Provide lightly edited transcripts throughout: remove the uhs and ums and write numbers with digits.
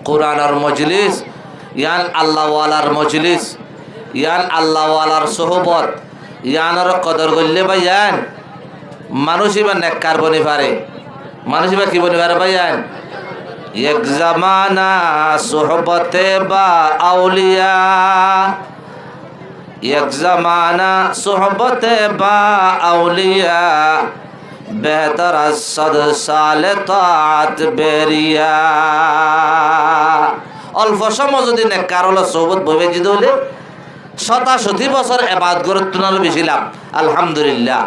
কোরআনের মজলিস, ইয়ান আল্লাহওয়ালার মজলিস, ইয়ান আল্লাহওয়ালার সোহবত, ইয়ানোর কদর করলে ভাইয়ান মানুষ এবার নেককার বনি পারে। মানুষ এবার কি বনি পারে ভাইয়ান? এক জামানা সোহবতে বা আউলিয়া, এক জামানা সোহবতে বা আউলিয়া, বেহতর আসদ সালে তাত বেরিয়া। অল্প সময় যদি নেককার হলো সোহবত বইবে যদি হলে শতাশতি বছর এবাদ করে তুনার বেশি লাভ। আলহামদুলিল্লাহ।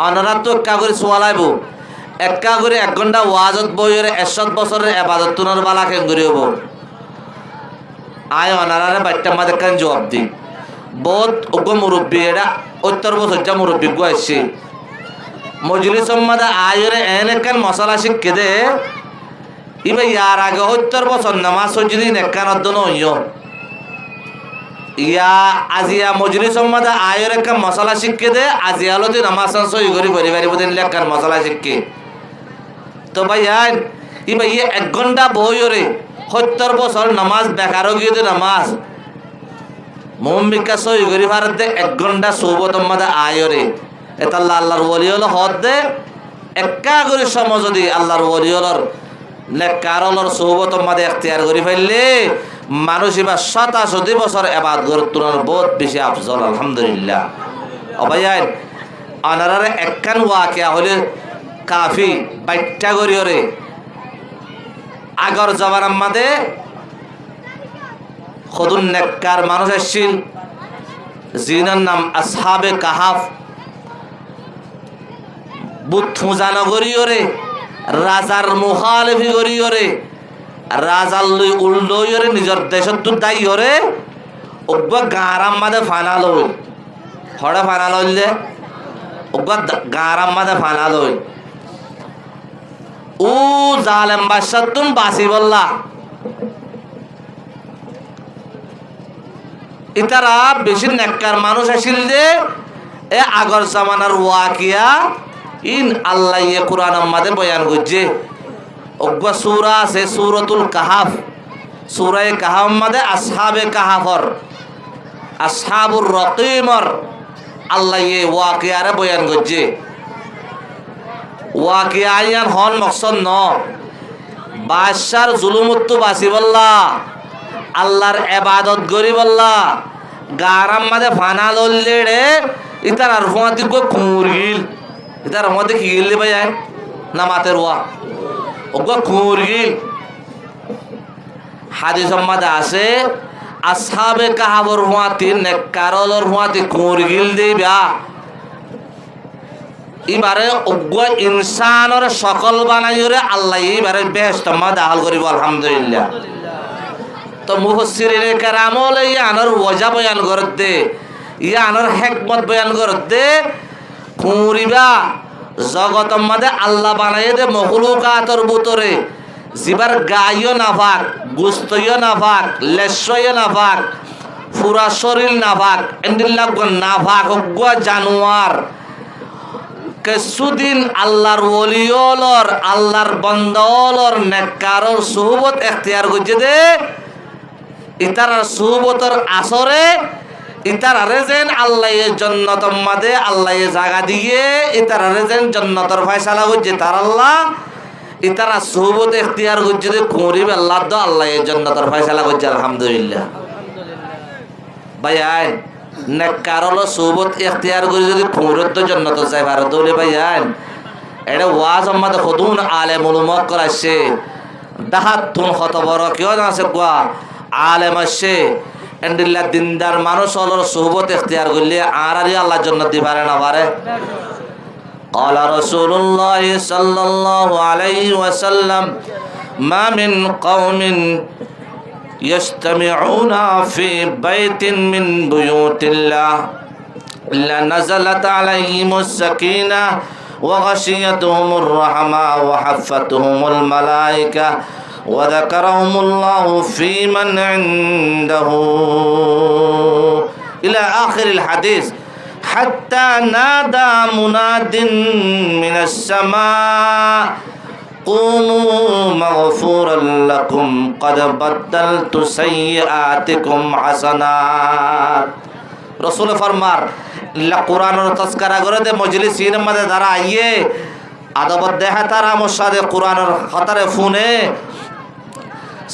অনারা তো একা করে চোয়ালাইব, একা করে 1 ঘন্টা ওয়াজত বইয়ের 100 বছরের এবাদত তুনার বালা কেন করে হব। আয় অনারারে বাচ্চা মাদের কেন জবাব দি বহুত অজ্ঞ মুরব্বী, এটা 70 বছর যা মুরব্বী আসছে মজলিস সম্মাদা আয়রে এনে কেন মশলা শিখে দে ইবে ইয়ার আগে 70 বছর নামাজ যদি নেকান অধ্যয়ন হইও ইয়া আজিয়া মজলিস সম্মাদা আয়রে কেন মশলা শিখে দে আজি আলোতে নামাজ সই করি পরিবারের মধ্যে লেখার মশলা শিখে তো ভাই ইবে ইয়ে 1 ঘন্টা বইরে 70 বছর নামাজ বেকার গিয়ে নামাজ মোহাম্মিকা সই করি ভারতে 1 ঘন্টা সৌবত মাদা আয়রে এটা আল্লাহর ওলি হলো হদ দে একা করে সময় যদি আল্লাহর ওলি হলর নেকারলর সৌবত মাদে এখতিয়ার করে ফেললে মানুষ এবার শতাশতি বছর এবাদ করে তুলনার বহুত বেশি আফজল। আলহামদুলিল্লাহ। অবাইন আনারারে একখান ওয়াকিয়া হলে কাফি বাইটা করিওরে আগর জবানার মাদে খদুন নেককার মানুষ আসছিল জিনার নাম আসহাবে কাহাফ। বুথ জানা করিওরে রাজার মুখালিফি করিওরে রাজার লই উল্লইরে নিজের দেশত তো দায়ী হরে ওগবা গারাম মাদে ফানা লই হড়ে ফানা লইলে ওগবা গারাম মাদে ফানা লই ও জালেম বাদশাহ তুম বাসি বললা ইতারা বেশি নেককার মানুষ আসিল যে এ আগর জামানার ওয়াকিয়া ইন আল্লাহ ইয়ে কুরআন আমাদের বয়ান করছে। ওগবা সূরা আছে সূরাতুল কাহাফ, সূরায়ে কাহাফ মাদে আসহাবে কাহাফর আসহাবুর রকিমর আল্লাহ ইয়ে ওয়াকিয়ারে বয়ান করছে। ওয়াকিয়া ইয়ান হন মকসদ ন বাদশার জুলুমত বাসি বললা আল্লাহর ইবাদত করি বললা গারাম মাদে ফানা লইলে রে ইতার আর ফুয়াতি কো কুরগিল ইতার মধ্যে কি গিললে ভাই না মাতের ওয়া ওগো কুরগিল। হাদিস সম্মাদে আছে আসহাবে কাহাবর ফুয়াতি নেককারলর ফুয়াতি কুরগিল দিবা এবারে অজ্ঞ ইনসানর সকল বানাইরে আল্লাহ এবারে বেহেশত মাদে হাল করিব। আলহামদুলিল্লাহ। তো মুফাসসিরিনে কেরামল ইয়ানোর ওয়াজা বয়ান করতে ইয়ানোর হিকমত বয়ান করতে কুরিবা জগত মাদে আল্লাহ বানাই দে মখলুকাতর ভিতরে জিবার গায়ও নাফাক গুস্তও নাফাক লেশও নাফাক পুরা শরীর নাফাক এন্দিল্লাহ নাফাক অজ্ঞ জানোয়ার কিছুদিন আল্লাহর ওলিওলর আল্লাহর বান্দাওলর নেককারর সুহবত এখতিয়ার করছে দে ইতার সুহবতর আসরে ইতারারে যেন আল্লাহ জান্নাত মাদে আল্লাহ জায়গা দিয়ে ইতারারে যেন জান্নাতের ফয়সালা করছে তার আল্লাহ ইতারা সুহবত এখতিয়ার করছে দে করিব আল্লাহ তো আল্লাহ জান্নাতের ফয়সালা করছে। আলহামদুলিল্লাহ। ভাই আইন নেককারল সুহবত এখতিয়ার করে যদি কুরত জান্নাত যায় ভারত হলে ভাই আইন এটা ওয়াজ আমাদের খদুন আলেমুল উম্মাহ করাছে দাহাত তুন কত বড় কেউ আছে কোয়া আলেম আসে এন্ডিল্লা দিনদার মানুষ হলোর সুহবত এখতিয়ার করলে আর আল্লাহ জান্নাত দি পারে না পারে। قال رسول الله صلى الله عليه وسلم ما من قوم يجتمعون في بيت من بيوت الله إلا نزلت عليهم السكينة وغشيتهم الرحمة وحفتهم الملائكة وذكرهم الله في من عنده إلى آخر الحديث حتى نادى مناد من السماء قوموا مغفورا لكم قد بدلت سيئاتكم حسنات রসুল ফরমার লা কোরআনের তস্করা করে দে মজলিসির মধ্যে দাঁড়া আইয়ে আদব দেহা তারা মুসাদে কোরআনের খাতারে ফোনে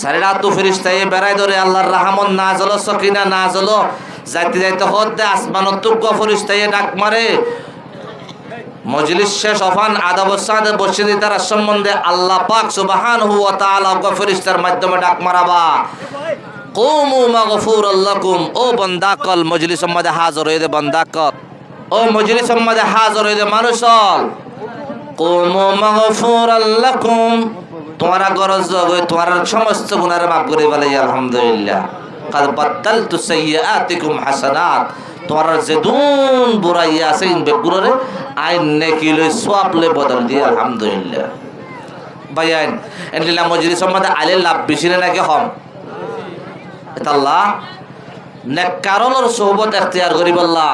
সারিরা তো ফেরেশতায়ে বেড়াই ধরে আল্লাহর রহমত নাযিল সকিনা নাযিল যাইতে যাইতে হতে আসমানত তুক ফেরেশতায়ে ডাক মারে মজলিস শেষ হফান আদব সাদে বসে দি তার সম্বন্ধে আল্লাহ পাক সুবহানাহু ওয়া তাআলা ফেরেশতার মাধ্যমে ডাক মারাবা কুমু মাগফুরাল লাকুম ও বান্দা কল মজলিসের মধ্যে হাজির হয়ে দে বান্দা কল ও মজলিসের মধ্যে হাজির হয়ে দে মানুষল কুমু মাগফুরাল লাকুম তোমার গরজ হবে তোমার সমস্ত গুনাহ মাফ করে বলে আলহামদুলিল্লাহ কাদ বাদদালতু সাইয়্যাতিকুম হাসানাত তোমার যে দুন বুরাই আছে ইন বেগুরে আইন নেকি লই সওয়াব লে বদল দি আলহামদুলিল্লাহ বায়ান এন্ডিলা মজলিসের মধ্যে আলে লাভ বেশি নাকি কম আল্লাহ নেককারলর সোহবত এখতিয়ার করিবাল্লা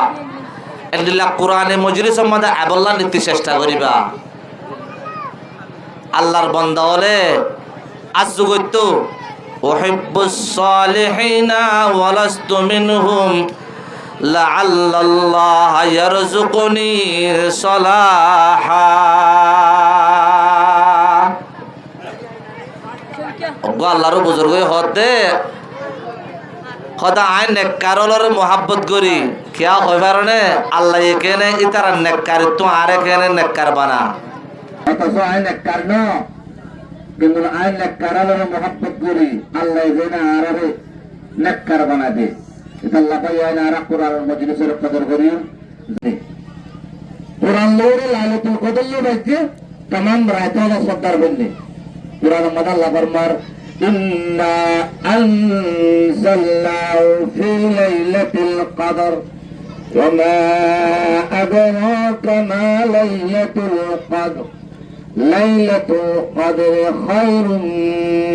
এন্ডিলা কোরআনে মজলিসের মধ্যে আবল্লাহ নীতি চেষ্টা করিবা আল্লাহর বান্দা হলে আজ জগত উহিব্বুস সালিহিনা ওয়ালাস্তু মিনহুম লাআল্লাল্লাহ ইয়ারযুকুনি সালাহা আল্লাহর বুজুর্গ হতে খোদা আই নেককারলর মোহাব্বত করি কিয়া হয় কারণে আল্লাহ এখানে ইতারা নেককার তো আর এখানে নেককার বানা অথচ আই নেককার ন কিন্তু আই নেককারলর মোহাব্বত করি আল্লাহ এখানে আর নেককার বানা দে এটা আল্লাহ পাই আইন আর কোরআনের মজলিসের কদর করি কোরআন লোরে লাইলাতুল কদর লে বাইতে तमाम রায়তের সর্দার বললে কোরআন মধ্যে আল্লাহ ফরমার إنا أنزلناه في ليلة القدر وما أدراك ما ليلة القدر ليلة القدر خير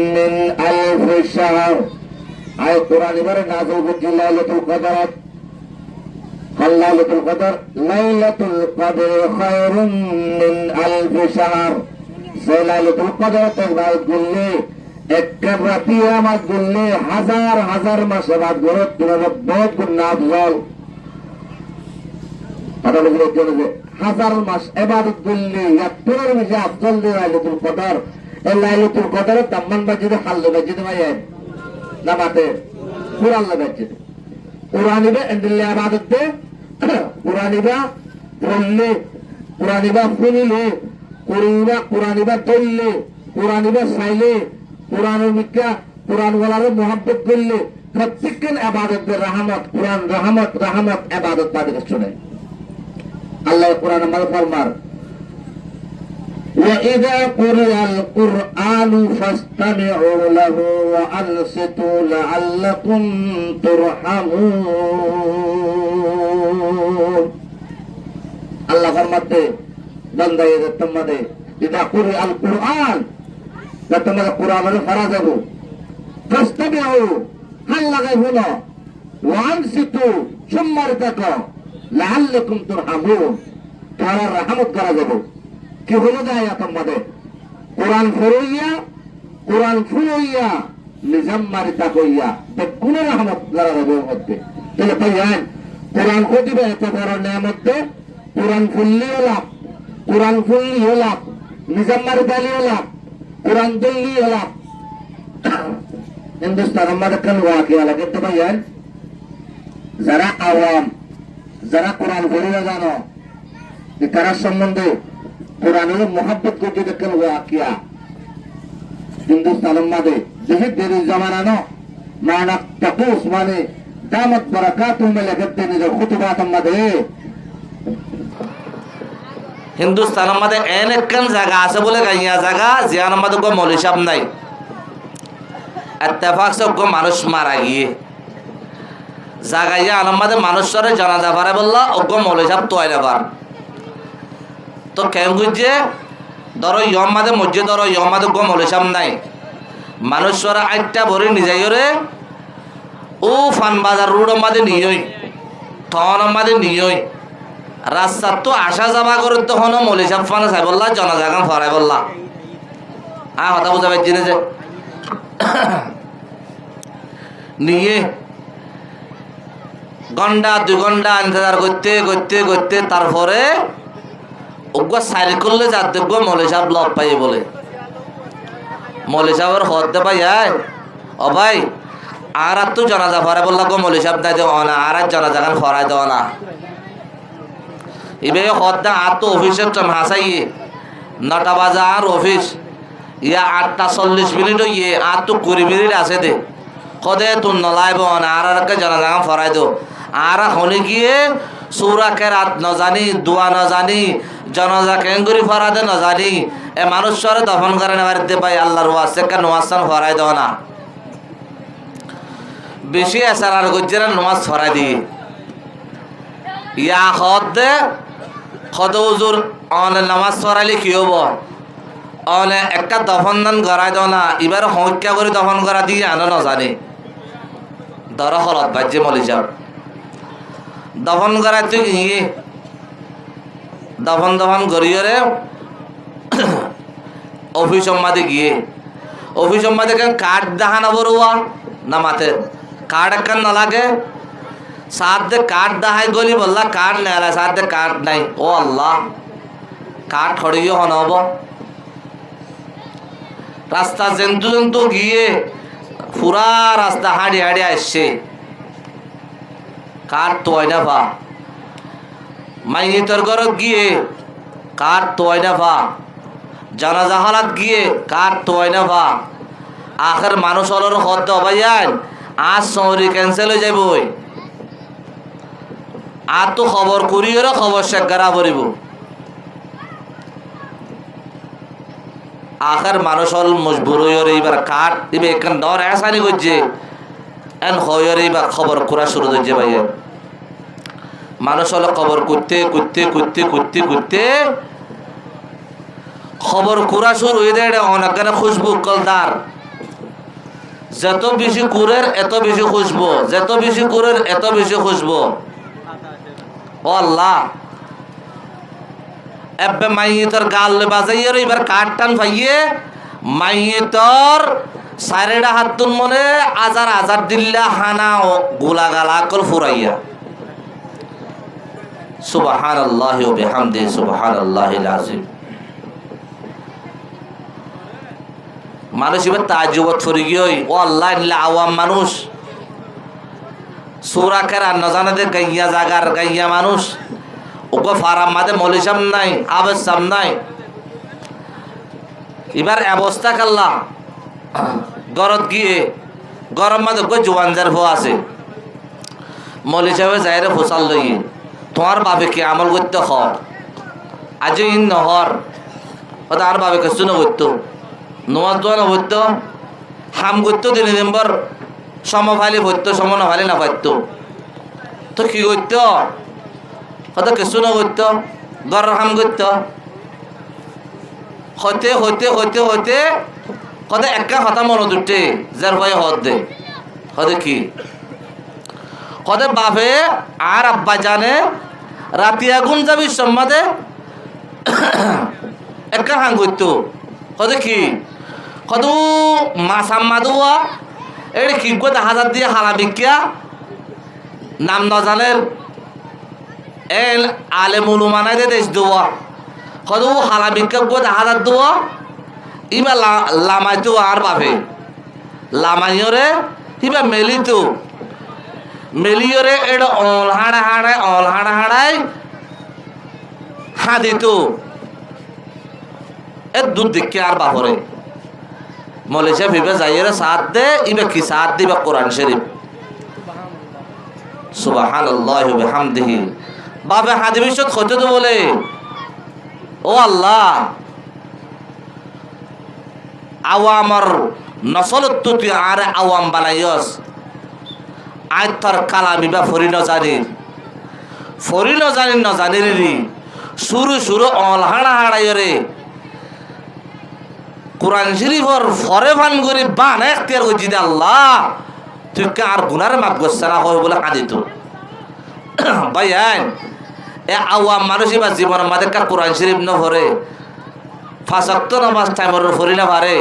من ألف شهر أي قرآن بره نازل بك ليلة القدر قال ليلة القدر ليلة القدر خير من ألف شهر سي ليلة القدر تقدر تقول لي একটা রাতি আমার গুনলে হাজার হাজার মাস বাদ গড়ে 99 গুণ আফজল হাজার মাস ইবাদত করলে এর বেশি আফজল দিয়ে লাইলাতুল কদর এই লাইলাতুল কদরের দাম্মান বাজিদে খাললে বাজিদে ভাই নামাতে কুরআন বাজিদে কুরআনিবা এন্ডলে ইবাদত দে কুরআনিবা বললে কুরআনিবা শুনলে কুরআনিবা দললে কুরআনিবা সাইলে কোরআন মিকা কোরআন ওয়ালার মোহাব্বত করলে প্রত্যেকের ইবাদতের রহমত কোরআন রহমত রহমত ইবাদত পাবে শুনে আল্লাহ কোরআন আমাদের ফরমার وَإِذَا قُرِئَ الْقُرْآنُ فَاسْتَمِعُوا لَهُ وَأَنصِتُوا لَعَلَّكُمْ تُرْحَمُونَ আল্লাহ ফরমাতে বান্দাদের তোমাদের ইদা কুরআল কুরআন তোমাদের কোরআনের ফরা যাব ফাস্তাবিউ হাল লাগাই হলো ওয়ানসিতু সুম্মার তাকা লাআল্লাকুম তুরহামুন তারা রহমত করা যাব কি হলো যায় তোমাদের কোরআন ফুরাইয়া নিজাম মারি তাকইয়া তো কোন রহমত করা যাব মধ্যে তাহলে ভাইয়ান কোরআন কো দিবে এত বড় নিয়ামত দে কোরআন ফুললি হলো নিজাম মারি দালি হলো কোরআন দিল্লি হলাম হিন্দুস্তান আমাদের কেন ওয়াকিয়া লাগে তো ভাইয়ান যারা আওয়াম যারা কোরআন পড়িয়ে জানো তারা সম্বন্ধে কোরআনের মোহাব্বত করতে দেখেন ওয়াকিয়া হিন্দুস্তান আমাদের দেখে দেরি জমানা নো মানা তাকুস মানে দামত বরাকাতুম মে লেখতে নিজের খুতবাত আমাদের হিন্দুস্তানের মধ্যে এনেকখান জায়গা আছে বলে গাইয়া জায়গা জিয়ার মধ্যে কোনো মৌলভী সাহেব নাই ইত্তেফাক সব মানুষ মারা গিয়ে জায়গায় আনার মধ্যে মানুষের জানাজা পারে বললা ওগো মৌলভী সাহেব তো আইনা পার তো কেন বুঝছে ধরো ইয়ম মাঝে মসজিদ ধরো ইয়ম মাঝে গো মৌলভী সাহেব নাই মানুষের আটটা ভরে নিজেই ও ফান বাজার রোডের মধ্যে নিয়ই থনের মধ্যে নিয়ই রাস্তা তো আসা যাবা করে তখন মৌলভী সাহেব ফানা চাই বললা জনাজাগান ফরাই বললা কথা বুঝা পাইছি না যে নিয়ে ঘন্টা 2 ঘন্টা ইন্তজার করতে করতে করতে তারপরে ওগো সাইল করলে যা দেখবো মৌলী সাহেব লব পাই বলে মৌলী সাহেবের হতে পাই ও ভাই আর তো জানাজা ফরাই বললা গো মৌলী সাহেব নাই দেওয়া না আর জানাজা গান ফরাই দেওয়া না এবার হদ্দা আর তো অফিসের টাইম হাসাইয়ে 9টা বাজে আর অফিস ইয়া 8টা 40 মিনিট ইয়ে আর তো 20 মিনিট আছে দে কদে তুই নলাইব না আর কে জানাজা গান ফরাই দো আর হলে গিয়ে সূরা কেরাত ন জানি দোয়া ন জানি জানাজা কেঙ্গুরি ফরাদে ন জানি এ মানুষরে দফন করে না বাড়িতে পাই আল্লাহর ওয়াসে কেন ওয়াসান ফরাই দাও না বেশি এসার আর গজ্জেরা নামাজ ফরাই দি ইয়া হদে খদ হুজুর অনে নামাজ ফরাইলে কি হব অনে একটা দফন দান করাই দাও না এবার হত্যা করে দফন করা দিয়ে আনো ন জানি ধর হলত বাজ্যে মলি যাও দফন করাই তুই গিয়ে দফন দফন করিয়ে অফিস সম্মাদে গিয়ে অফিস সম্মাদে কার্ড দেখানো বড়ুয়া না মাতে কার্ড একখান না লাগে সাথ দে কার্ড দেখাই গলি বললা কার্ড নেলা সাথ দে কার্ড নাই ও আল্লাহ কার্ড খড়িয়ে হন হব রাস্তা জন্তু জন্তু গিয়ে পুরা রাস্তা হাঁড়ি হাঁড়ি আসছে কার্ড তো হয় না ভা মাইনিতর ঘর গিয়ে কার্ড তো হয় না ভা জানাজা হালাত গিয়ে কার্ড তো হয় না ভা আখের মানুষ হলোর হদ ভাইয়ান আজ সৌরি ক্যান্সেল হয়ে যাইব আর তো খবর কুরিয়েরও খবর শেখ গারা পড়িব আখের মানুষ হল মজবুর হইয়ার এইবার কাঠ দিবে এখান ডর এসানি করছে এন হইয়ার এইবার খবর কুরা শুরু হয়েছে ভাইয়া মানুষ হলো খবর করতে করতে করতে করতে করতে খবর কুরা শুরু হয়ে দেয় অনেক খুশবু কলদার যত বেশি কুরের এত বেশি খুশবু যত বেশি কুরের এত বেশি খুশবু ও আল্লাহ এবে মাইয়েতর গাল বাজাইয়ের এবার কাঠ টান পাইয়ে মাইয়েতর সারেডা হাতুন মনে আজার আজার দিল্লা হানা ও গোলা গালা কল ফুরাইয়া সুবহানাল্লাহি ওয়া বিহামদিহি সুবহানাল্লাহিল আযীম মানুষ এবার তাজ্জুবত ফরি গিয়ে ও আল্লাহ নিলে আওয়াম মানুষ সূরা কেরাত না জানে দে গাইয়া জাগার গাইয়া মানুষ ওগো ফারাম মাদে মলিসাম নাই আবেসাম নাই এবার অবস্থা কাল্লা গরত গিয়ে গরম মাদে গো জোয়ানজার ভো আছে মলি সাহেব যাইরে ফসাল লইয়ে তোমার বাবে কি আমল করতে হ আজ ইন নহর ওটা আর বাবে কিছু না করতো নোয়াজ দোয়া না হইতো হাম করতো 3 নম্বর সমফালি হইতো সম নফালি না পাইতো তো কি করতো কত কিছু না করতো গর হাম করতো হইতে হইতে হইতে হইতে কত একা হতা মনে দুটে যার ভয়ে হদ দে হদে কি কত বাপে আর আব্বা জানে রাতি আগুন যাবি সম্মাদে একা হাং করতো কত কি কত মাসাম মাদুয়া এটি কি করে 1000 দিয়ে হালা বিকিয়া নাম ন জানের এল আলে মুলুমানাই দে দেশ দোয়া কত হালা বিকিয়া করে 1000 দোয়া ইবা লামাইতো আর বাপে লামাইরে ইবা মেলিতো মেলিয়রে এড অল হাড়া হাড়াই হাদিতো এ দুধ দেখে আর বাপরে মলেশিয়া ভিবে যাইরে সাথ দে ইবে কি সাথ দিবে কোরআন শরীফ সুবহানাল্লাহি ওয়া বিহামদিহি বাবে হাদিবিশত হতে তো বলে ও আল্লাহ আওয়ামর নসলত তুই আর আওয়াম বানাইয়স আয়তর কালামি বা ফরি ন জানিরি সুরু অল হাড়া হাড়াইরে কোরআন শরীফর ফরে ফান করে বান এখতিয়ার করছি দে আল্লাহ তুই আর গুনার মাপ গোসারা হয় বলে কাঁদিত ভাই এ আওয়াম মানুষ বা জীবনের মাঝে কোরআন শরীফ ন ভরে 5 ওয়াক্ত নামাজ টাইমের পড়ি না পারে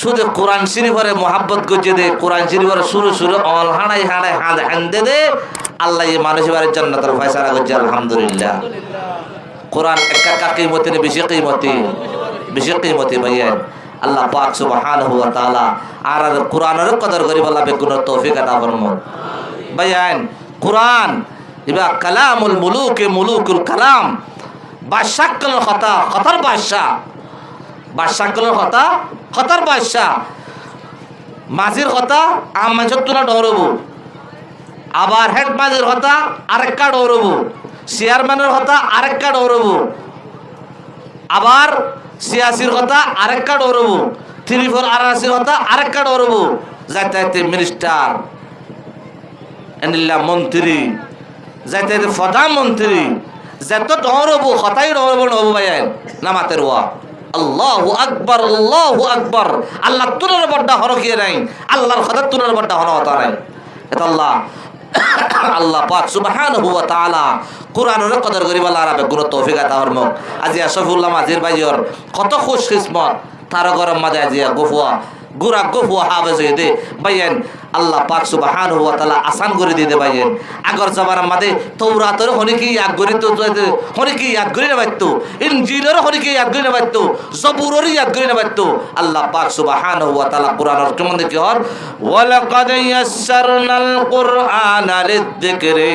শুধু কোরআন শরীফের মোহাব্বত গজে দে কোরআন শরীফের শুরু শুরু অল হাঁড়াই হাঁড়াই হাঁদে দে আল্লাহ এই মানুষের বাড়ির জান্নাতের ফয়সালা করছে আলহামদুলিল্লাহ। কোরআন একা কিমতি না বেশি কিমতি ভাইয়া আল্লাহ পাক সুবহানাহু ওয়া তাআলা আর কোরআনের কদর করি বলা বেগুনের তৌফিক আতা ফরমাও ভাইয়ান। কোরআন ইবা কালামুল মুলুকে মুলুকুল কালাম বাদশাহর কথা কথার বাদশাহর কথা কথার বাদশাহ মাঝির কথা আম মাঝর তুলা ডরবো আবার হেড মাঝির কথা আরেকটা ডরবো চেয়ারম্যানের কথা আরেকটা ডরবো আবার সিয়াসির কথা আরেকটা ডরবো 3-4 আরাসির কথা আরেকটা ডরবো যাইতে মিনিস্টার এনিল্লা মন্ত্রী যাইতে প্রধানমন্ত্রী যত ডরবো কথাই ডরবো নবু ভাইয়ান নামাতের ওয়া আল্লাহু আকবার আল্লাহ তুলার বড় হরকিয়ে নাই আল্লাহর কথা তুলার বড় হরতা নাই এটা আল্লাহ পাক সুবহানাহু ওয়া তাআলা কোরআনের কদর করি বলা আরবে গুণ তৌফিক আতা ফরমাও। আজি আশরাফুল্লাহ মাজির ভাইয়র কত খুশ কিসমত তার গরম মাঝে আজি গুফুয়া হাফেজ হয়ে দে ভাইয়েন আল্লাহ পাক সুবহানাহু ওয়া তাআলা আসান করে দিতে ভাইয়েন। আগর জমানার মাঝে তৌরাতের হনিকি ইয়াদ করি তো হনিকি ইয়াদ করি না পারতো ইনজিলের হনিকি ইয়াদ করি না পারতো জবুরের ইয়াদ করি না পারতো আল্লাহ পাক সুবহানাহু ওয়া তাআলা কোরআনের কেমন দেখি হর ওয়ালাকাদ ইয়াসসারনাল কুরআনা লিযিকরি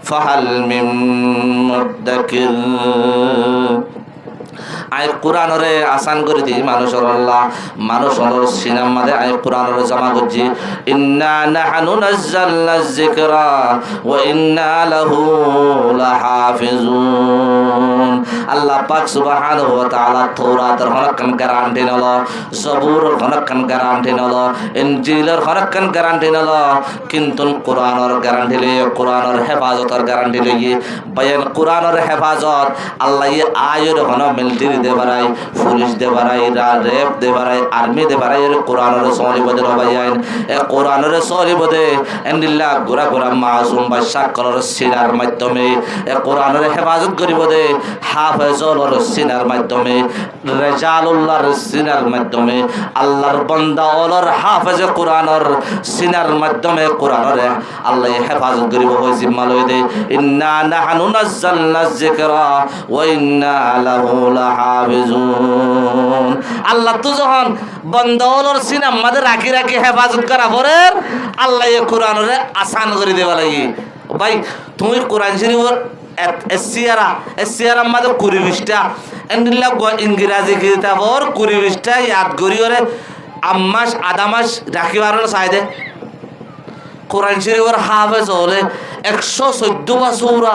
ফাহাল মিন মুদ্দাকির। আই কোরআনরে আসান করে দি মানুষের আল্লাহ মানুষের সিনার মাঝে আই কোরআনরে জমা করছি ইন্না নাহনু নাযালনা যিকরা ওয়া ইন্না লাহু লাহাফিজুন। আল্লাহ পাক সুবহানাহু ওয়া তাআলা তাওরাতের হরকন গ্যারান্টি নল জবুরের হরকন গ্যারান্টি নল ইনজিলের হরকন গ্যারান্টি নল কিন্তু কোরআনের গ্যারান্টি লই কোরআনের হেফাজতের গ্যারান্টি লই বয়ান কোরআনের হেফাজত আল্লাহ আয়ের হন মিলিটারি দে বারাই পুলিশ দে বারাই রেপ দে বারাই আর্মি দে বারাই কোরআনের সলিবদে রবাইন এ কোরআনের সলিবদে এন্দিল্লাহ গোরা মাসুম বাদশাহর সিনার মাধ্যমে এ কোরআনের হেফাজত করিব দে হাফেজর সিনার মাধ্যমে রেজালুল্লাহর সিনার মাধ্যমে আল্লাহর বান্দা ওলর হাফেজ কোরআনের সিনার মাধ্যমে কোরআনের আল্লাহ হেফাজত করিব হই জিম্মা লই দে ইন্না নাহনু নাযালনা যিকরা ওয়া ইন্না লাহু লাহাফিজুন। আল্লাহ তো যখন বন্দাওয়ালার সিনা আমাদের রাখি হেফাজত করা পরে আল্লাহ এই কোরআনের আসান করে দেবা লাগি ভাই তুমি কোরআন শরীফের এসিয়ারা আমাদের 20-20টা এন্ডিল্লা ইংরেজি কিতাবর 20-20টা ইয়াদ করি ওরে আম্মাস আদামাস রাখিবার চাই দে কোরআন শরীফের হাফেজ হলে 114 বা সূরা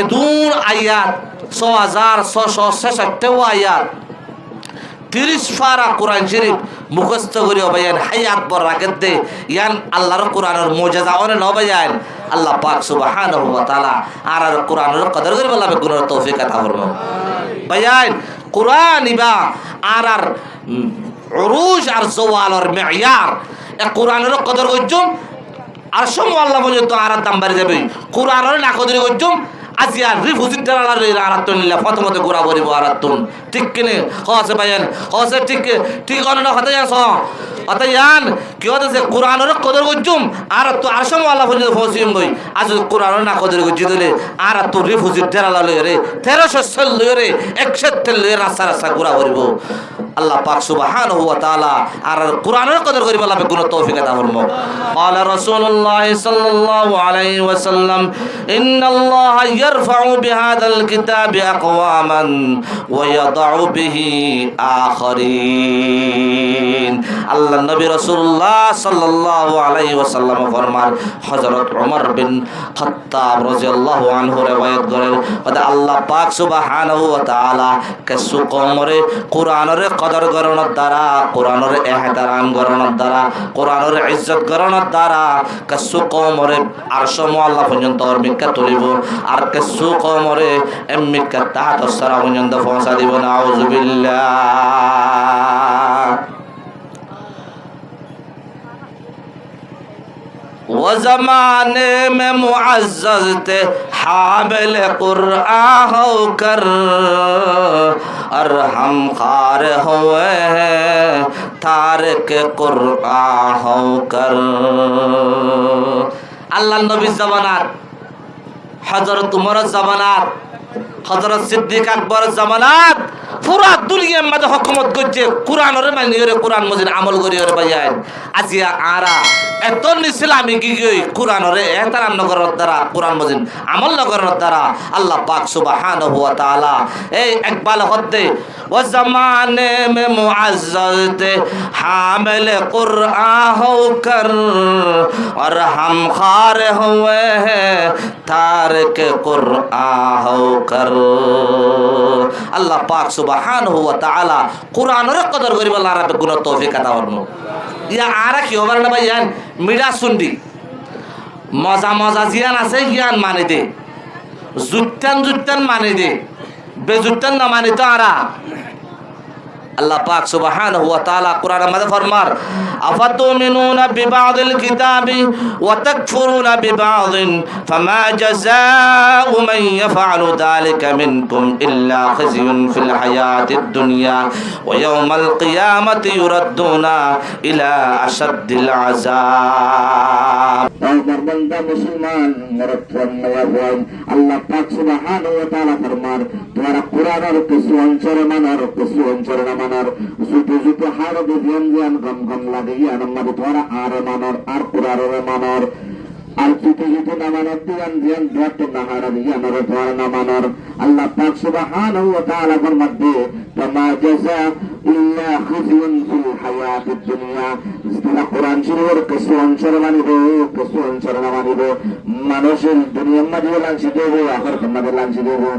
এদুন আয়াত 6666 আয়াত 30 পারা কোরআন শরীফ মুখস্থ করি অবায়ান হায়াত বর রাখেন দে ইয়ান আল্লাহর কোরআনের মুজিজা অনে নবায়ান আল্লাহ পাক সুবহানাহু ওয়া তাআলা আর কোরআনের কদর করি বলা বে গুণের তৌফিক আতা ফরমাও বায়ান কোরআন ইবা আর উরুজ আর জওয়ালর মিয়ার এ কোরআনের কদর করছুম আর সম আল্লাহ পর্যন্ত আর দাম বাড়ি যাবে কোরআনের না কদর করছুম আজিয়া রিফুজিট দালার আরাতুন নিলা প্রথমতে গোরা বরিব আরাতুন ঠিক কিনে হসে ভাইয়ান হসে ঠিক অন্য কথা জানছ অতয়ান কি হতেছে কোরআনের কদর করছুম আর তো আর সম আল্লাহ পর্যন্ত ফসিম বই আজ কোরআনের না কদর করছি দিলে আর তো রিফুজিট দালার লই রে 1300 সাল লই রে 100 লই রাস্তা গোরা বরিব আল্লাহ পাক সুবহানাহু ওয়া তাআলা আর কোরআনের কদর করি বলা বেগুন তৌফিক আতা ফরমাও। ক্বালা রাসূলুল্লাহ সাল্লাল্লাহু আলাইহি ওয়াসাল্লাম ইন্নাল্লাহা ইয়ারফাউ বিহাদাল কিতাবি আকওয়ামান ওয়া ইয়াদাউ বিহি আখারিন। আল্লাহ নবী রাসূলুল্লাহ সাল্লাল্লাহু আলাইহি ওয়াসাল্লাম ফরমান হযরত ওমর বিন খাত্তাব রাদিয়াল্লাহু আনহু riwayat করেন আল্লাহ পাক সুবহানাহু ওয়া তাআলা কিছু কওমরে কোরআনের কদর করানোর দ্বারা কোরআনের ইহতারাম করানোর দ্বারা কোরআনের ইজ্জত করানোর দ্বারা কিছু কওমরে আরশ আল্লাহ পর্যন্ত মিক্কা তুলিব আর কিছু কওমরে মিক্কা তাহাত সারা পর্যন্ত পৌঁছা দিব নাউযুবিল্লাহ। वो ज़माने में मुअज़्ज़ज़ थे हामिल कुरान होकर और हम खार हुए हैं तारिक कुरान होकर। আল্লাহ নবী জামানাত, হযরত উমর জামানাত, হযরত সিদ্দিক আকবর জামানাত পুরা দুনিয়ার মধ্যে হুকুমত করছে কোরআনের মানি করে কোরআন মজিদ আমল করি করে ভাইয়ান। আজিয়া আরা এত ইসলামী কি গই কোরআনের এহতারাম নগরের দ্বারা কোরআন মজিদ আমল নগরের দ্বারা আল্লাহ পাক সুবহানাহু ওয়া তাআলা এই ইকবাল হদ্দে ও জামানে মে মুআজ্জাজ তে হামিল কুরআন হোকর और हम खार हुए हैं तारिक कुरआन होकर। আল্লাহ পাক সুবহানাহু ওয়া তাআলা কোরআনের কদর করি বলা রাবে গুণ তৌফিক আতা করনো। ইয়া আরা কি হবার না ভাইয়ান মিডা শুনডি মজা মজা জিয়ান আছে জ্ঞান মানে দে, জুত্তান মানে দে, বেজুত্তান না মানে তো আরা। আল্লাহ পাক সুবহানাহু ওয়া তাআলা কোরআনের মধ্যে ফরমার আফাতুমিনুনা বিবাদিল কিতাবি ওয়া তাকফুরুনা বিবাদিন ফামা জাযাউ মান ইয়াফআলু যালিকা মিনকুম ইল্লা খিzyun ফিল হায়াতিদ দুনিয়া ওয়া ইয়াওমাল কিয়ামাতি ইউরাদ্দুনা ইলা আশাদ্দিল আযাব। বান্দা মুসলমান মরত্তম নওয়াজ আল্লাহ পাক সুবহানাহু ওয়া তাআলা ফরমার তোমারা কোরআনের কিছু অঞ্চলে মানার কিছু অঞ্চলে না মানার জুতো হাড় দিয়ান দিয়ান গম গম লাগে ইয়ান মাঝে তোমারা আর মানার আর কোরআনের মানার আর জুতো না মানার দিয়ান দিয়ান দত না হাড় দিয়ান আর তোমারা না মানার। আল্লাহ পাক সুবহানাহু ওয়া তাআলা ফরমাতে ফামা জাযা ইল্লা খিzyun ফিল হায়াতিদ দুনিয়া। যারা কোরআন শরীফের কিছু অঞ্চলে মানিব কিছু অঞ্চলে না মানিব মানুষের দুনিয়ার মাঝে লাঞ্ছিত দেবো আখের মাঝে লাঞ্ছিত দেবো,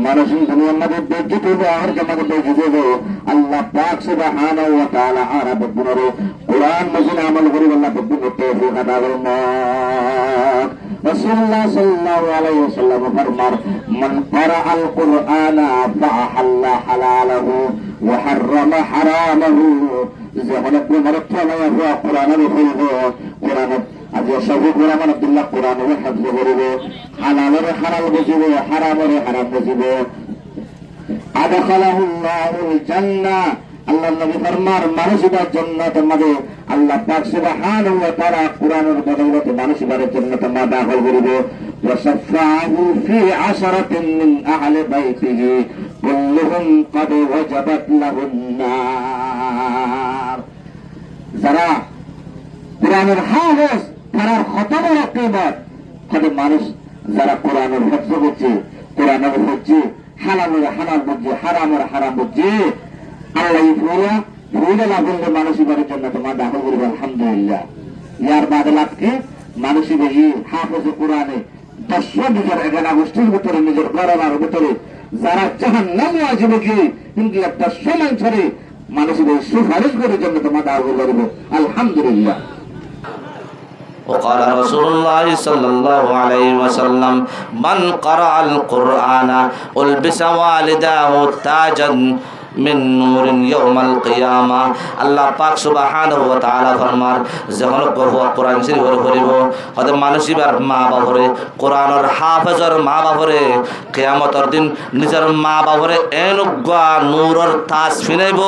মানুষের দুনিয়ার মাঝে বেজ্জিত দেবো আখের মাঝে বেজ্জিত দেবো। আল্লাহ পাক সুবহানাহু ওয়া তাআলা আর বগুনরে কোরআন মজিদ আমল করি আল্লাহ বগুন তৌফিক আতা করুন। রাসূলুল্লাহ সাল্লাল্লাহু আলাইহি ওয়াসাল্লাম ফরমার মান ক্বারাআল কুরআনা ফাআহাল্লা হালালাহু ওয়া হাররামা হারামাহু। যেমন মরত্তমায়া হুয়া কোরআনের হইব কোরআনের আজ সবই কোরআন আব্দুল্লাহ কোরআনের হাফজ করিব, হালালের হালাল বুঝিব, হারামের হারাম বুঝিব। আদখালাহুল্লাহুল জান্নাহ। আল্লাহ নবী ফরমার মানুষের জান্নাতের মধ্যে আল্লাহ পাক সুবহানাহু ওয়া তাআলা কোরআনের বদৌলতে মানুষের জান্নাতের মধ্যে দাখিল করিব। ওয়া শাফাআহু ফি আশরাতিন মিন আহলি বাইতিহি কুল্লুহুম ক্বাদ ওয়াজাবাত লাহুন নার। যারা কোরআনের হাফেজ তারার কত বড় কিয়ামত হবে। মানুষ যারা কোরআনের হিফজ করছে, কোরআনের বুঝছে, হালালের হালাল বুঝছে, হারামের হারাম বুঝছে, আল্লাহ ফুলে লাভ করলে মানুষই বাড়ির জন্য তোমার দাখল করবে আলহামদুলিল্লাহ। ইয়ার বাদলাত কি মানুষই বেশি হাফেজ কোরআনে 10 নিজের এগানা গোষ্ঠীর ভিতরে নিজের গড়ার ভিতরে যারা জাহান্নামে আসবে কি কিন্তু একটা সময় ধরে মানুষই সুপারিশ করে জন্য তোমার দাখল করবে আলহামদুলিল্লাহ। وقال رسول الله صلى الله عليه وسلم من قرأ القرآن ألبس والداه تاجا মিন নূরিন ইয়াউমাল কিয়ামা। আল্লাহ পাক সুবহানাহু ওয়া তাআলা ফরমার যখন কোরআন শরীফ পড়িব হতে মানুষিবার মা বাবরে কোরআনের হাফেজর মা বাবরে কিয়ামতের দিন নিজের মা বাবরে এনুগা নূরের তাজ ফিনাইব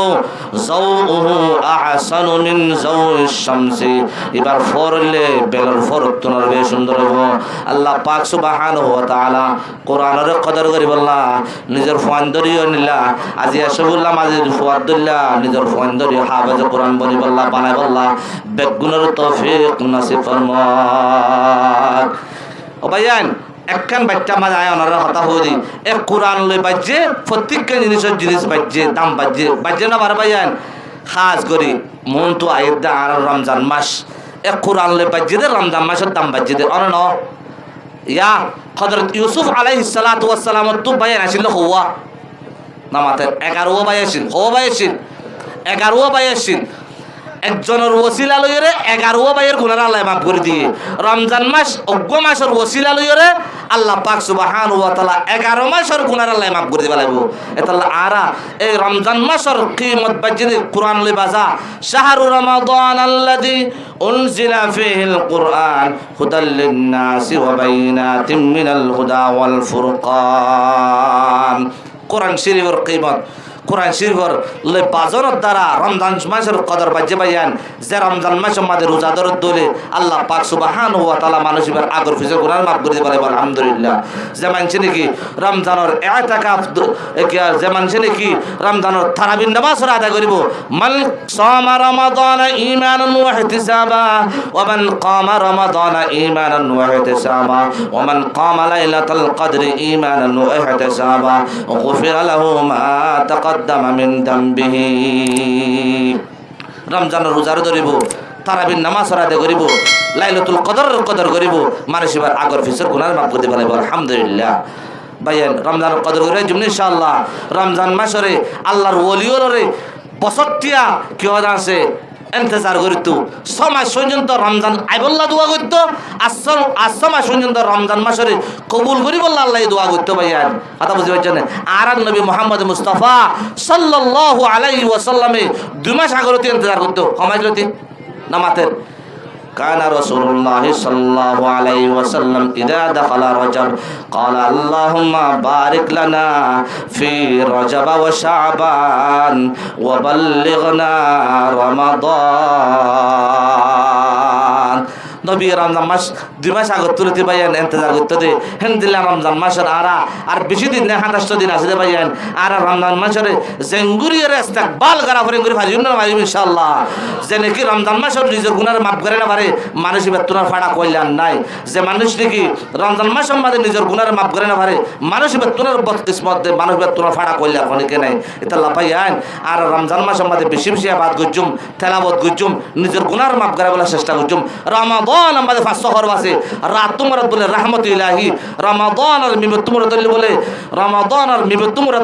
যাউহু আহসানু মিন যাউইশ শামসি। এবার ফরলে বেলর ফরতুনের বেশ সুন্দর হইব। আল্লাহ পাক সুবহানাহু ওয়া তাআলা কোরআনের কদর করি বললা নিজের ফান্দরিও নিলা আজি আসব বললাম আজির ফুয়াদুল্লাহ নিজের ফান্দরি হাফেজ কোরআন বলি বললা বানাই বললা বেগুনের তৌফিক নসিব ফরমাক। ও ভাইয়ান একখান বাচ্চা মাঝে আয় ওনারা হতা হয়ে দি এক কোরআন লই বাজছে প্রত্যেকটা জিনিসের জিনিস বাজছে দাম বাজছে না বার ভাইয়ান খাস করি মন তো আয়ের দা আর রমজান মাস এক কোরআন লই বাজছে দে রমজান মাসের দাম বাজছে দে অন ইয়া হযরত ইউসুফ আলাইহিস সালাতু ওয়াস সালাম তো ভাইয়ান আসিল হওয়া নামাতে 11 ভাই আসিল হওয়া ভাই আসিল 11 ভাই আসিল একজনের ওসিলা লইরে 11 ভাইয়ের গুনাহ আল্লাহ মাফ করে দিয়ে রমজান মাস অজ্ঞ মাসের ওসিলা লইরে আল্লাহ পাক সুবহানাহু ওয়া তাআলা 11 মাসের গুনাহ আল্লাহ মাফ করে দিবা লাগবো এতাল্লাহ আরা এই রমজান মাসের কিমত বাজিরে কুরআন লই বাজা শাহরু রমাদান আল্লাযী উনজিলা ফীহিল কুরআন হুদাল লিন-নাসি ওয়া বাইনাতিম মিনাল হুদা ওয়াল ফুরকান কোরআন শরীফের কিমত কোরআন শরীফের লই বাজারের দ্বারা রমজান মাসের কদর বাজে বাইয়ান যে রমজান মাসের মধ্যে রোজাদার দলে আল্লাহ পাক সুবহানাহু ওয়া তাআলা মানুষের আগর ফিজর গুনাহ মাফ করে দিতে পারে আলহামদুলিল্লাহ যে মানছে নাকি রমজানের ইতিকাফ যে মানছে নাকি রমজানের তারাবির নামাজ আদায় করিব মান সামা রমাদান ঈমানান ওয়া ইহতিসাবা ওয়া মান কামা রমাদান ঈমানান ওয়া ইহতিসাবা ওয়া মান কামা লাইলাতুল কদরি ঈমানান ওয়া ইহতিসাবা গুফিরা লাহু মা তাকাদ্দামা মিন দামবিহি রমজানের রোজা ধরিব তারাবির নামাজ আদায় করিব লাইলাতুল কদর করিব মানুষ এবার আগর ফিসর গুনাহ মাফ করতে পারে আলহামদুলিল্লাহ ভাইয়ান রমজানের কদর করে যেমন ইনশাআল্লাহ রমজান মাসরে আল্লাহর ওলিওরে বছরটিয়া কি আছে ইন্তজার করিতো 6 মাস পর্যন্ত রমজান আইবল্লা দোয়া করতো আর 6 মাস পর্যন্ত রমজান মাসরে কবুল করি বললা আল্লাহ দোয়া করতো ভাইয়া কথা বুঝতে পারছেন আর নবী মুহাম্মদ মুস্তাফা সাল্লাল্লাহু আলাইহি ওয়াসাল্লামে 2 মাস আগরতে ইন্তজার করতো সমাজলতি নামাতের كان رسول الله صلى الله عليه وسلم إذا دخل رجب قال اللهم بارك لنا في رجب وشعبان وبلغنا رمضان নবী রমজান মাস 2 মাস আগে তুলতে পাইয়েন ইন্তজার করতে দে হেন দিলা রমজান মাসের আর বেশি দিন না 27 দিন আছে পাইয়েন আর রমজান মাসের জেঙ্গুরিয়ার ইস্তেকবাল করা করে করে ভাজি না ভাজি ইনশাআল্লাহ যে নাকি রমজান মাসের নিজের গুনাহ মাফ করে না পারে মানুষ বেতনার ফাড়া কইলান নাই যে মানুষ নাকি রমজান মাসের মধ্যে নিজের গুনাহ মাফ করে না পারে মানুষ বেতনার বদকিসমত দে মানুষ বেতনার ফাড়া কইলা কোন কে নাই এটা লাপাইয়ান আর রমজান মাসের মধ্যে বেশি বেশি ইবাদত গুজুম তেলাওয়াত গুজুম নিজের গুনাহ মাফ করে বলার চেষ্টা গুজুম রমাদান আমাদের 500 খরচ আছে রাত তোমরা বলে রহমত ইলাহি রমাদান আর মিমত তোমরা বলে রমাদান আর মিমত তোমরা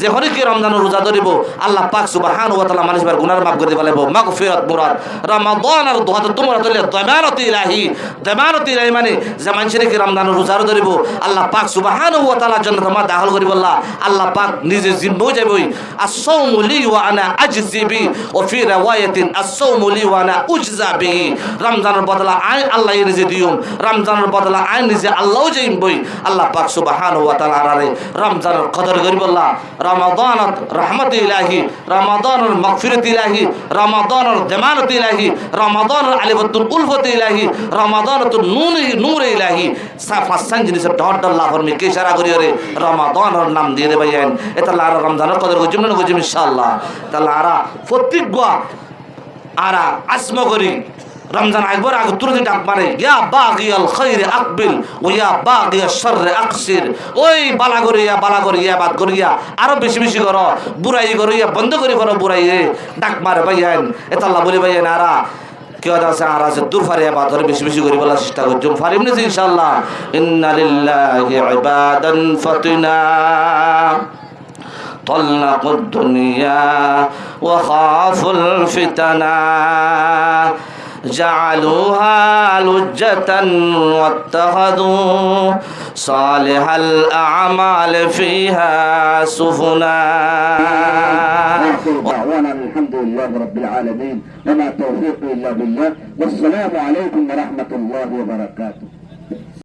যে হরিকে রমজানের রোজা ধরিব আল্লাহ পাক সুবহানাহু ওয়া তাআলা মানুষের গুনাহ মাফ করে দিতে পারবো মাগফিরাত মুরাদ রমাদান আর দোয়া তোমরা দামানত ইলাহি মানে যে মানুষের কি রমজানের রোজা ধরিব আল্লাহ পাক সুবহানাহু ওয়া তাআলা জান্নাত মা দাখিল করিব আল্লাহ পাক নিজে জিম্মা যাবই as-sawmu li wa ana ajzi bi wa fi riwayatin as-sawmu li wa ana ujza bi রমজানের বদলা আইন আল্লাহ নিজে দিউম রমজানের বদলা আইন নিজে আল্লাহও যাইম বই আল্লাহ পাক সুবহানাহু ওয়া তাআলা আরে রমজানের কদর করিব রমাদানত রহমত ইলাহি রমাদানের মাগফিরাত ইলাহি রমাদানের জামানত ইলাহি রমাদানের আলিফাতুল উলফত ইলাহি রমাদানাতুন নূর ইলাহি সাফাসান জিনিসের ডট আল্লাহ ফরমি কে ইশারা করি রে রমাদানের নাম দিয়ে দে ভাইয়ান এটা লারা রমজানের কদর করিম না করিম ইনশাআল্লাহ তাআলা আরা প্রত্যেক আরা আসম করি রমজান একবার আগে তুরতে ডাক মারে ইয়া বাগিয়াল খাইরে আকবিল ও ইয়া বাগিয়াশ শাররে আকসির ওই বালা করিয়া বাদ করিয়া আরো বেশি বেশি করো বুড়াই করিয়া বন্ধ করে করো বুড়াই ডাক মারে ভাইয়ান এটা আল্লাহ বলে ভাইয়ান আরা কেউ আছে আর আছে দূর ফারে বাদ ধরে বেশি বেশি করে বলার চেষ্টা করছি ফারিম না ইনশাআল্লাহ ইন্না লিল্লাহি ইবাদান ফাতিনা طلقوا الدنيا وخافوا الفتنا جعلوها لجة واتخذوا صالح الأعمال فيها سفنا دعوانا الحمد لله رب العالمين وما توفيق إلا بالله والسلام عليكم ورحمة الله وبركاته